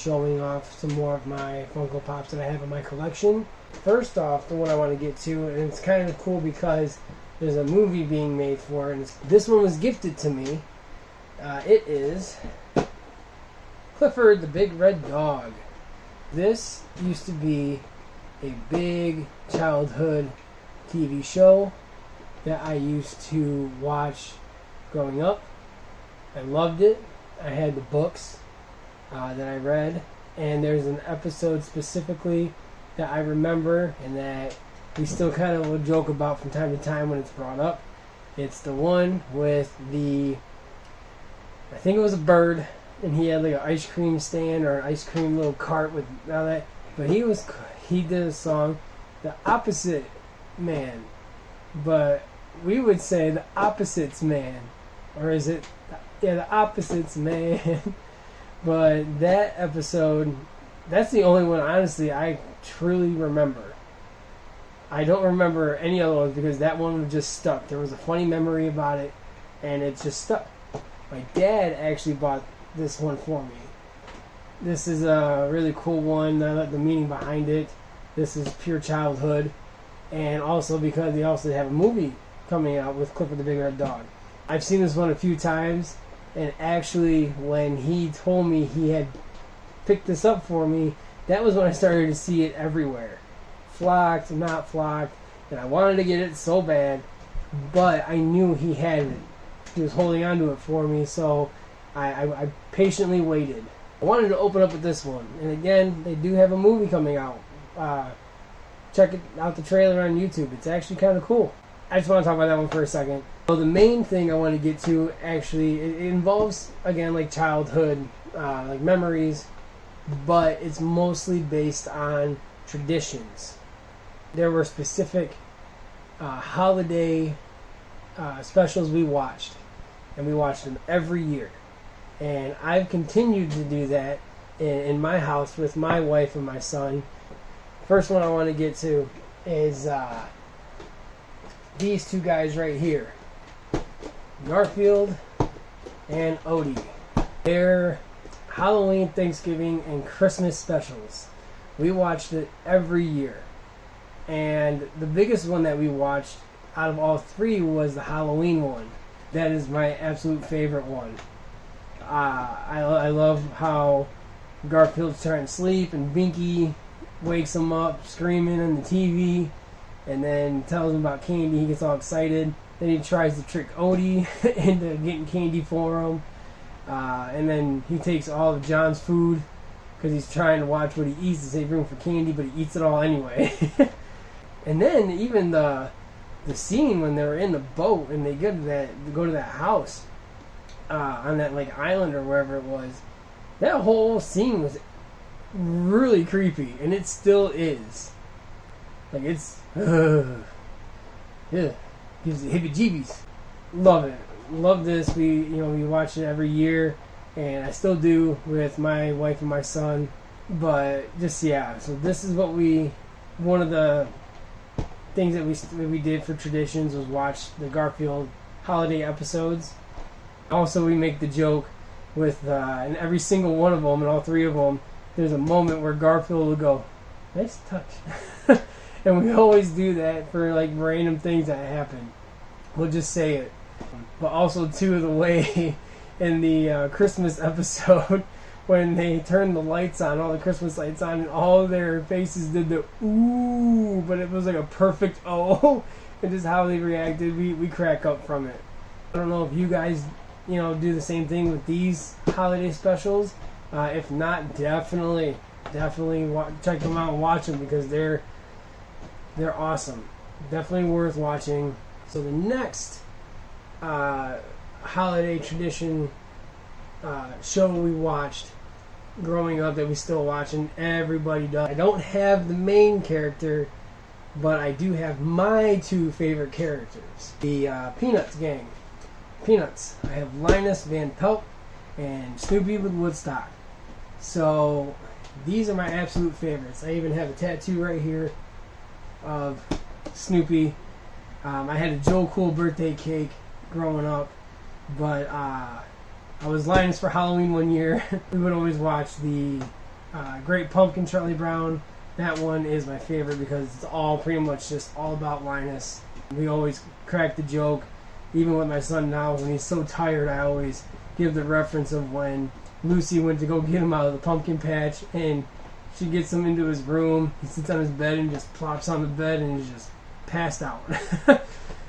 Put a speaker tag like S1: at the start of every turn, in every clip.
S1: showing off some more of my Funko Pops that I have in my collection. First off, the one I want to get to, and it's kind of cool because there's a movie being made for it, and this one was gifted to me. It is Clifford the Big Red Dog. This used to be a big childhood TV show that I used to watch growing up. I loved it. I had the books that I read, and there's an episode specifically that I remember and that we still kind of will joke about from time to time when it's brought up. It's the one with I think it was a bird, and he had like an ice cream stand or an ice cream little cart with all that. But he did a song, The Opposite Man. But we would say The Opposites Man. Or is it? Yeah, The Opposites Man. But that episode, that's the only one, honestly, I truly remember. I don't remember any other ones because that one just stuck. There was a funny memory about it, and it just stuck. My dad actually bought this one for me. This is a really cool one. The meaning behind it. This is pure childhood. And also because they also have a movie coming out with Clifford the Big Red Dog. I've seen this one a few times. And actually, when he told me he had picked this up for me, that was when I started to see it everywhere. Flocked, not flocked. And I wanted to get it so bad. But I knew he had it. He was holding on to it for me, so I patiently waited. I wanted to open up with this one. And again, they do have a movie coming out. Check out the trailer on YouTube. It's actually kind of cool. I just want to talk about that one for a second. So the main thing I want to get to, actually, it involves, again, like childhood, like memories, but it's mostly based on traditions. There were specific holiday specials we watched, and we watched them every year. And I've continued to do that in my house with my wife and my son. First one I want to get to is these two guys right here, Garfield and Odie. They're Halloween, Thanksgiving, and Christmas specials. We watched it every year. And the biggest one that we watched out of all three was the Halloween one. That is my absolute favorite one. I love how Garfield's trying to sleep and Binky wakes him up screaming on the TV and then tells him about candy. He gets all excited. Then he tries to trick Odie into getting candy for him. And then he takes all of John's food because he's trying to watch what he eats to save room for candy, but he eats it all anyway. And then even the scene when they were in the boat and they go to that house on that like island or wherever it was, that whole scene was really creepy, and it still is. Like, it's yeah, gives the heebie-jeebies. Love it. Love this. We watch it every year, and I still do with my wife and my son. But just so this is what one of the things that we did for traditions was watch the Garfield holiday episodes. Also, we make the joke with in every single one of them, and all three of them, there's a moment where Garfield will go, "Nice touch," and we always do that for like random things that happen. We'll just say it. But also too, the way in the Christmas episode when they turned the lights on, all the Christmas lights on, and all their faces did the ooh, but it was like a perfect oh, and just how they reacted, we crack up from it. I don't know if you guys do the same thing with these holiday specials. If not, definitely check them out and watch them because they're awesome. Definitely worth watching. So the next holiday tradition show we watched growing up that we still watch, and everybody does. I don't have the main character, but I do have my two favorite characters. The Peanuts gang. Peanuts. I have Linus Van Pelt and Snoopy with Woodstock. So these are my absolute favorites. I even have a tattoo right here of Snoopy. I had a Joe Cool birthday cake growing up, but I was Linus for Halloween one year. We would always watch the Great Pumpkin Charlie Brown. That one is my favorite because it's all pretty much just all about Linus. We always crack the joke, even with my son now, when he's so tired, I always give the reference of when Lucy went to go get him out of the pumpkin patch, and she gets him into his room. He sits on his bed and just plops on the bed and he's just passed out.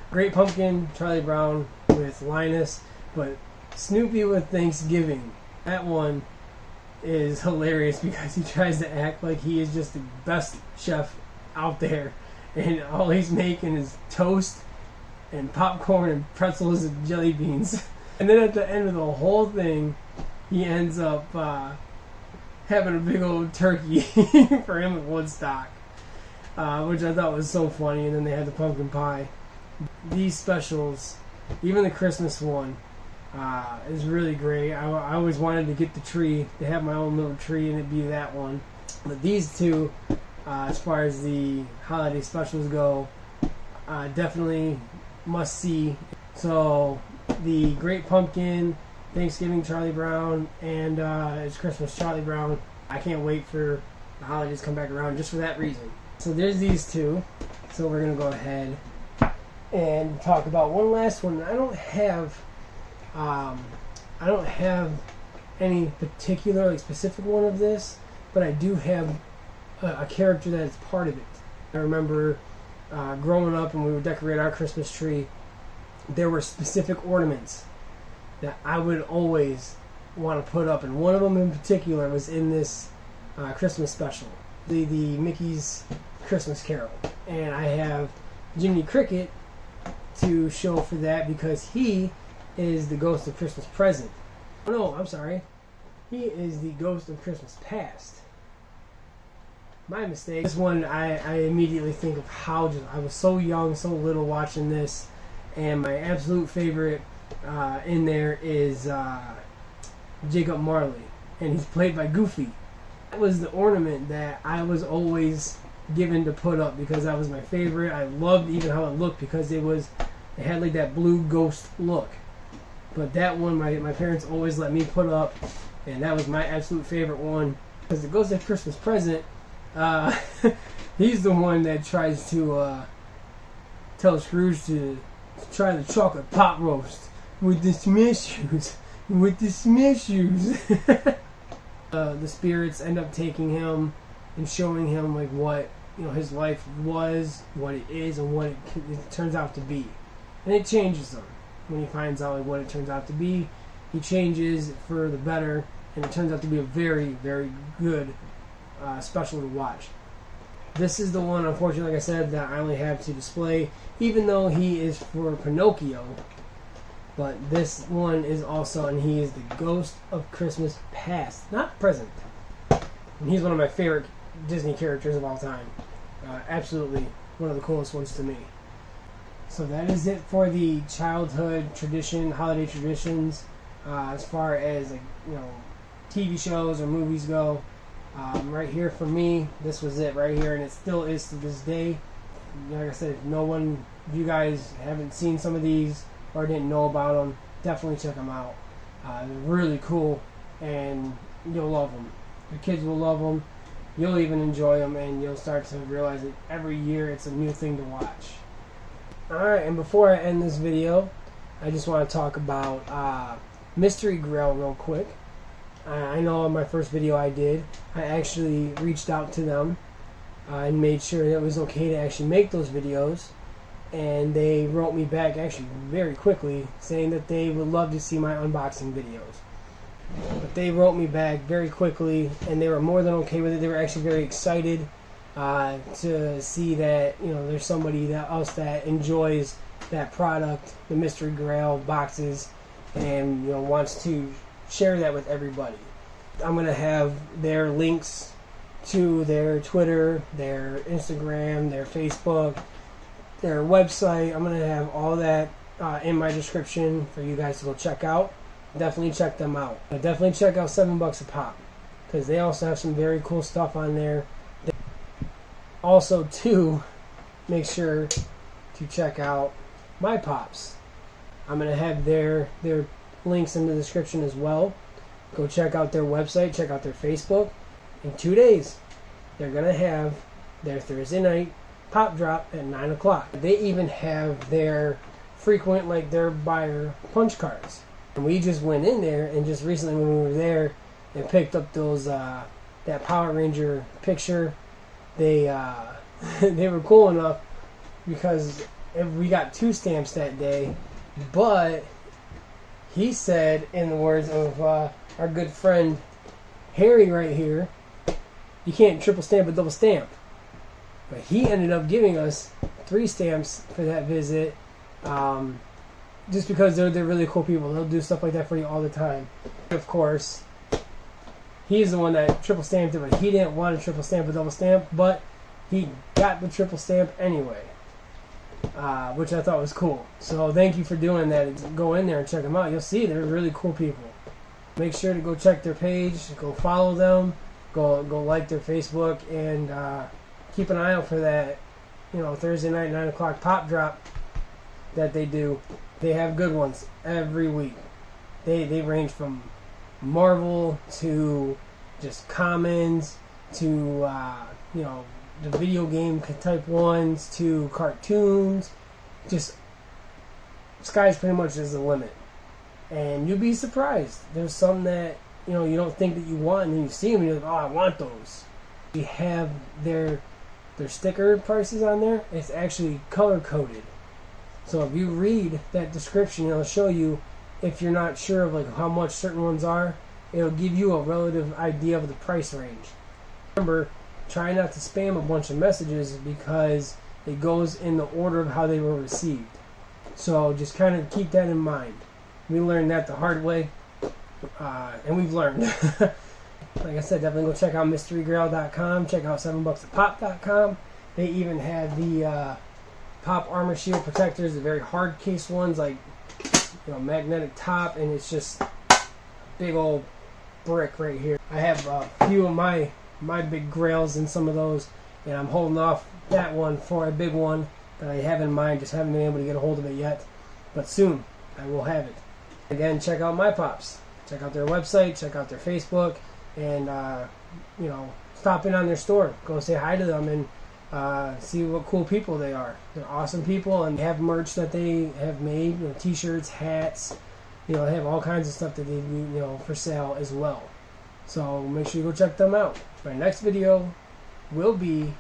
S1: Great Pumpkin Charlie Brown with Linus, but Snoopy with Thanksgiving. That one is hilarious because he tries to act like he is just the best chef out there, and all he's making is toast and popcorn and pretzels and jelly beans. And then at the end of the whole thing, he ends up having a big old turkey for him at Woodstock, which I thought was so funny. And then they had the pumpkin pie. These specials, even the Christmas one, is really great. I always wanted to get the tree, to have my own little tree, and it'd be that one. But these two, as far as the holiday specials go, definitely must see. So the Great Pumpkin, Thanksgiving Charlie Brown, and it's Christmas Charlie Brown. I can't wait for the holidays to come back around just for that reason. So there's these two. So we're gonna go ahead and talk about one last one. I don't have any particular, like, specific one of this, but I do have a character that is part of it. I remember growing up, and we would decorate our Christmas tree. There were specific ornaments that I would always want to put up, and one of them in particular was in this Christmas special, the Mickey's Christmas Carol, and I have Jiminy Cricket to show for that because he is the ghost of Christmas present. Oh no, I'm sorry. He is the ghost of Christmas past. My mistake. This one, I immediately think of how I was so young, so little watching this, and my absolute favorite in there is Jacob Marley, and he's played by Goofy. That was the ornament that I was always given to put up because that was my favorite. I loved even how it looked because it had like that blue ghost look. But that one, my parents always let me put up, and that was my absolute favorite one because the ghost of Christmas present. He's the one that tries to tell Scrooge to try the chocolate pot roast with the smash shoes. With the smash shoes. The spirits end up taking him and showing him like what his life was, what it is, and what it turns out to be. And it changes him when he finds out like what it turns out to be. He changes for the better, and it turns out to be a very, very good special to watch. This is the one, unfortunately, like I said, that I only have to display, even though he is for Pinocchio. But this one is also, and he is the ghost of Christmas past, not present. And he's one of my favorite Disney characters of all time. Absolutely one of the coolest ones to me. So that is it for the childhood tradition, holiday traditions, as far as TV shows or movies go. Right here for me, this was it right here, and it still is to this day. Like I said, if you guys haven't seen some of these or didn't know about them, definitely check them out. They're really cool, and you'll love them. The kids will love them. You'll even enjoy them, and you'll start to realize that every year it's a new thing to watch. Alright, and before I end this video, I just want to talk about Mystery Grail real quick. I know in my first video I actually reached out to them and made sure that it was okay to actually make those videos, and they wrote me back actually very quickly saying that they would love to see my unboxing videos. But they wrote me back very quickly, and they were more than okay with it. They were actually very excited to see that there's somebody else that enjoys that product, the Mystery Grail boxes, and wants to share that with everybody. I'm going to have their links to their Twitter, their Instagram, their Facebook, their website. I'm going to have all that in my description for you guys to go check out. Definitely check them out. Definitely check out $7 a pop, because they also have some very cool stuff on there. Also, too, make sure to check out my pops. I'm going to have their links in the description as well. Go check out their website, check out their Facebook, in 2 days, they're going to have their Thursday night pop drop at 9 o'clock. They even have their frequent, like their buyer punch cards. And we just went in there, and just recently when we were there and picked up those, that Power Ranger picture, they they were cool enough because we got 2 stamps that day, but he said, in the words of our good friend Harry right here, you can't triple stamp a double stamp. But he ended up giving us 3 stamps for that visit, just because they're really cool people. They'll do stuff like that for you all the time. Of course, he's the one that triple stamped it, but he didn't want to triple stamp a double stamp, but he got the triple stamp anyway, which I thought was cool. So thank you for doing that. Go in there and check them out. You'll see they're really cool people. Make sure to go check their page, go follow them, go like their Facebook, and keep an eye out for that, Thursday night 9 o'clock pop drop that they do. They have good ones every week. They range from Marvel to just commons to the video game type ones to cartoons. Just sky's pretty much is the limit, and you'll be surprised. There's some that you don't think that you want, and then you see them and you're like, oh, I want those. We have their sticker prices on there. It's actually color coded, so if you read that description, it'll show you, if you're not sure of like how much certain ones are, it'll give you a relative idea of the price range. Remember, try not to spam a bunch of messages because it goes in the order of how they were received. So just kind of keep that in mind. We learned that the hard way, and we've learned. Like I said, definitely go check out mysterygrail.com. Check out 7bucksapop.com. They even have the Pop Armor Shield protectors, the very hard case ones, like magnetic top, and it's just a big old brick right here. I have a few of my big grails in some of those, and I'm holding off that one for a big one that I have in mind. Just haven't been able to get a hold of it yet, but soon I will have it. Again, check out my pops. Check out their website. Check out their Facebook. And stop in on their store, go say hi to them, and see what cool people they are. They're awesome people, and they have merch that they have made, t-shirts, hats, they have all kinds of stuff that they do, for sale as well. So make sure you go check them out. My next video will be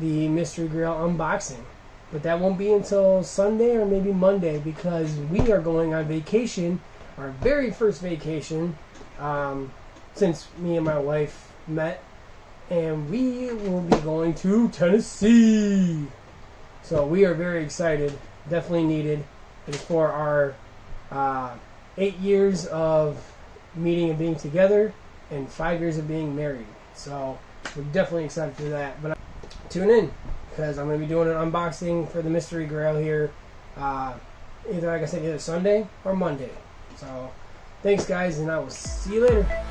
S1: the Mystery Grail unboxing, but that won't be until Sunday or maybe Monday, because we are going on vacation, our very first vacation, since me and my wife met, and we will be going to Tennessee. So we are very excited, definitely needed. It's for our 8 years of meeting and being together, and 5 years of being married. So we're definitely excited for that. But tune in, because I'm going to be doing an unboxing for the Mystery Grail here, either, like I said, either Sunday or Monday. So thanks, guys, and I will see you later.